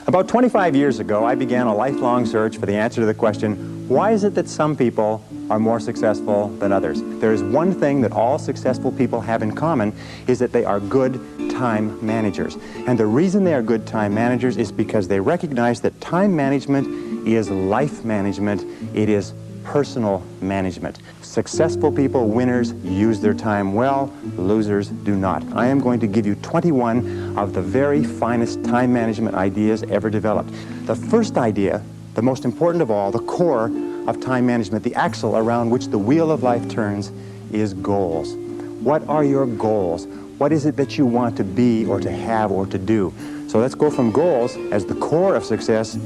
About 25 years ago, I began a lifelong search for the answer to the question, why is it that some people are more successful than others? There is one thing that all successful people have in common, is that they are good time managers. And the reason they are good time managers is because they recognize that time management is life management. It is personal management. Successful people, winners, use their time well. Losers do not. I am going to give you 21 of the very finest time management ideas ever developed. The first idea, the most important of all, the core of time management, the axle around which the wheel of life turns, is goals. What are your goals? What is it that you want to be or to have or to do? So let's go from goals as the core of success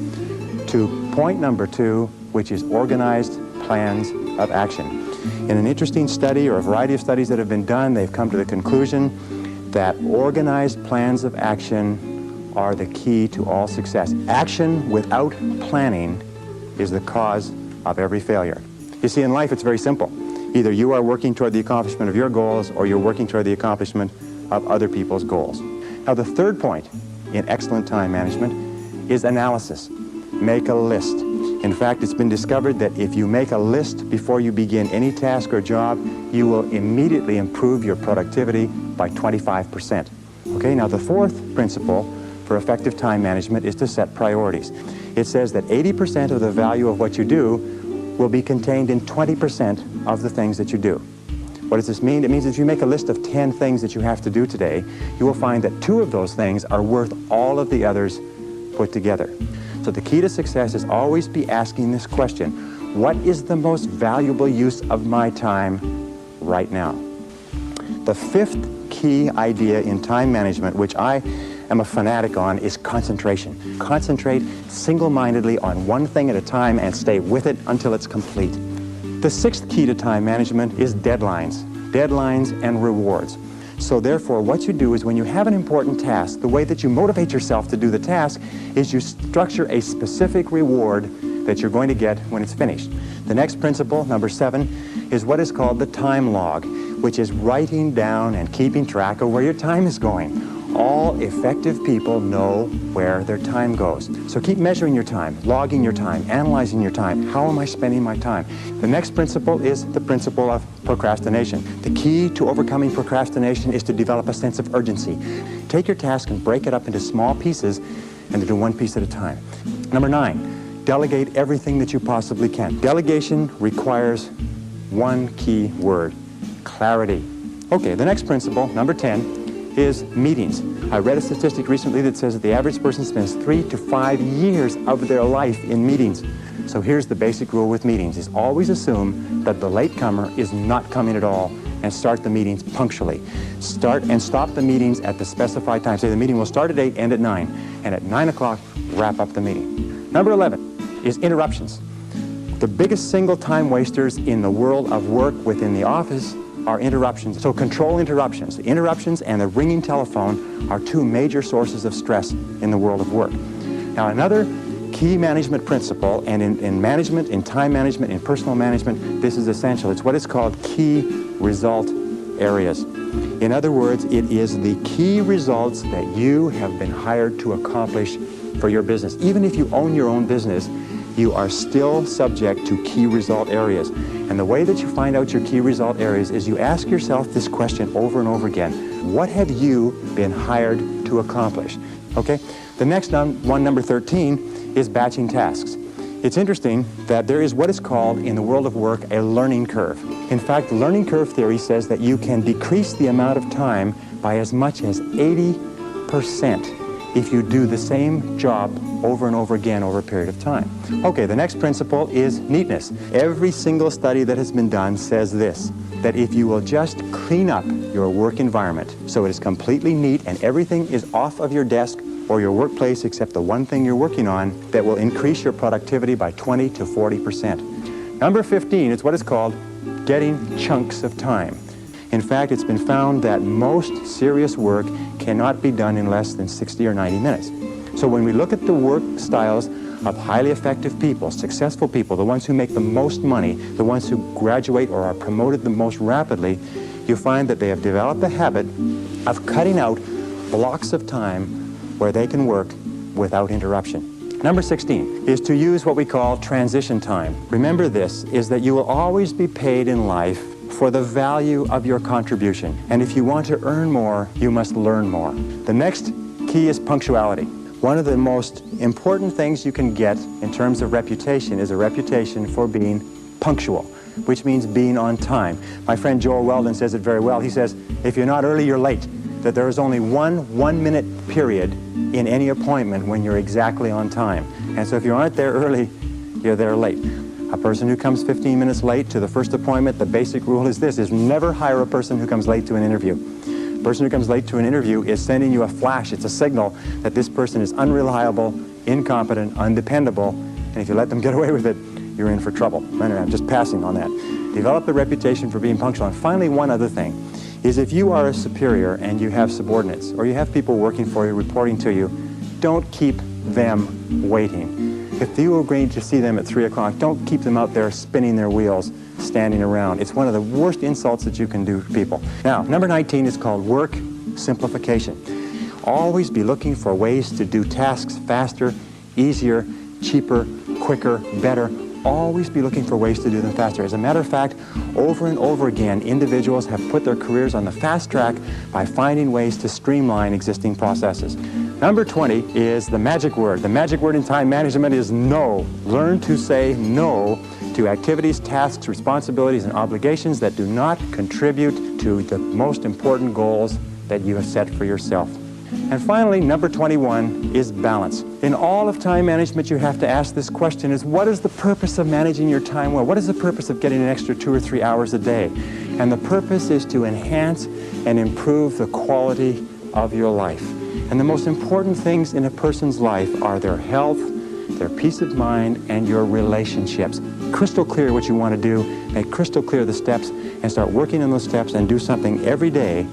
to point number 2, which is organized plans of action. In an interesting study, or a variety of studies that have been done, they've come to the conclusion that organized plans of action are the key to all success. Action without planning is the cause of every failure. You see, in life it's very simple. Either you are working toward the accomplishment of your goals, or you're working toward the accomplishment of other people's goals. Now, the third point in excellent time management is analysis. Make a list. In fact, it's been discovered that if you make a list before you begin any task or job, you will immediately improve your productivity by 25%. Okay, now the fourth principle for effective time management is to set priorities. It says that 80% of the value of what you do will be contained in 20% of the things that you do. What does this mean? It means if you make a list of 10 things that you have to do today, you will find that 2 of those things are worth all of the others put together. So the key to success is always be asking this question: what is the most valuable use of my time right now? The fifth key idea in time management, which I am a fanatic on, is concentration. Concentrate single-mindedly on one thing at a time and stay with it until it's complete. The sixth key to time management is deadlines. Deadlines and rewards. So therefore, what you do is when you have an important task, the way that you motivate yourself to do the task is you structure a specific reward that you're going to get when it's finished. The next principle, number 7, is what is called the time log, which is writing down and keeping track of where your time is going. All effective people know where their time goes. So keep measuring your time, logging your time, analyzing your time. How am I spending my time? The next principle is the principle of procrastination. The key to overcoming procrastination is to develop a sense of urgency. Take your task and break it up into small pieces and to do one piece at a time. Number 9, delegate everything that you possibly can. Delegation requires one key word: clarity. Okay, the next principle, number 10, is meetings. I read a statistic recently that says that the average person spends 3 to 5 years of their life in meetings. So here's the basic rule with meetings, is always assume that the latecomer is not coming at all, and start the meetings punctually. Start and stop the meetings at the specified time. Say the meeting will start at 8, end at 9, and at 9 o'clock, wrap up the meeting. Number 11 is interruptions. The biggest single time wasters in the world of work within the office are interruptions. So control interruptions. The interruptions and the ringing telephone are 2 major sources of stress in the world of work. Now, another key management principle, and in management, in time management, in personal management, this is essential. It's what is called key result areas. In other words, it is the key results that you have been hired to accomplish for your business. Even if you own your own business, you are still subject to key result areas. And the way that you find out your key result areas is you ask yourself this question over and over again: what have you been hired to accomplish? Okay? The next one, number 13, is batching tasks. It's interesting that there is what is called in the world of work a learning curve. In fact, learning curve theory says that you can decrease the amount of time by as much as 80% if you do the same job over and over again over a period of time. Okay, the next principle is neatness. Every single study that has been done says this, that if you will just clean up your work environment so it is completely neat and everything is off of your desk or your workplace except the one thing you're working on, that will increase your productivity by 20 to 40%. Number 15 is what is called getting chunks of time. In fact, it's been found that most serious work cannot be done in less than 60 or 90 minutes. So when we look at the work styles of highly effective people, successful people, the ones who make the most money, the ones who graduate or are promoted the most rapidly, you find that they have developed the habit of cutting out blocks of time where they can work without interruption. Number 16 is to use what we call transition time. Remember this, is that you will always be paid in life for the value of your contribution. And if you want to earn more, you must learn more. The next key is punctuality. One of the most important things you can get in terms of reputation is a reputation for being punctual, which means being on time. My friend Joel Weldon says it very well. He says, if you're not early, you're late. That there is only one minute period in any appointment when you're exactly on time. And so if you aren't there early, you're there late. A person who comes 15 minutes late to the first appointment, the basic rule is this, is never hire a person who comes late to an interview. A person who comes late to an interview is sending you a flash. It's a signal that this person is unreliable, incompetent, undependable, and if you let them get away with it, you're in for trouble. Anyway, I'm just passing on that. Develop the reputation for being punctual. And finally, one other thing is if you are a superior and you have subordinates or you have people working for you, reporting to you, don't keep them waiting. If you agree to see them at 3 o'clock, don't keep them out there spinning their wheels, standing around. It's one of the worst insults that you can do to people. Now, number 19 is called work simplification. Always be looking for ways to do tasks faster, easier, cheaper, quicker, better. Always be looking for ways to do them faster. As a matter of fact, over and over again, individuals have put their careers on the fast track by finding ways to streamline existing processes. Number 20 is the magic word. The magic word in time management is no. Learn to say no to activities, tasks, responsibilities, and obligations that do not contribute to the most important goals that you have set for yourself. And finally, number 21 is balance. In all of time management, you have to ask this question, is what is the purpose of managing your time well? What is the purpose of getting an extra 2 or 3 hours a day? And the purpose is to enhance and improve the quality of your life. And the most important things in a person's life are their health, their peace of mind, and your relationships. Crystal clear what you want to do, make crystal clear the steps, and start working on those steps and do something every day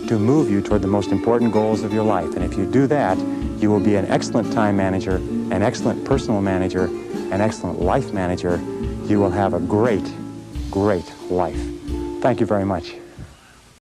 to move you toward the most important goals of your life. And if you do that, you will be an excellent time manager, an excellent personal manager, an excellent life manager. You will have a great, great life. Thank you very much.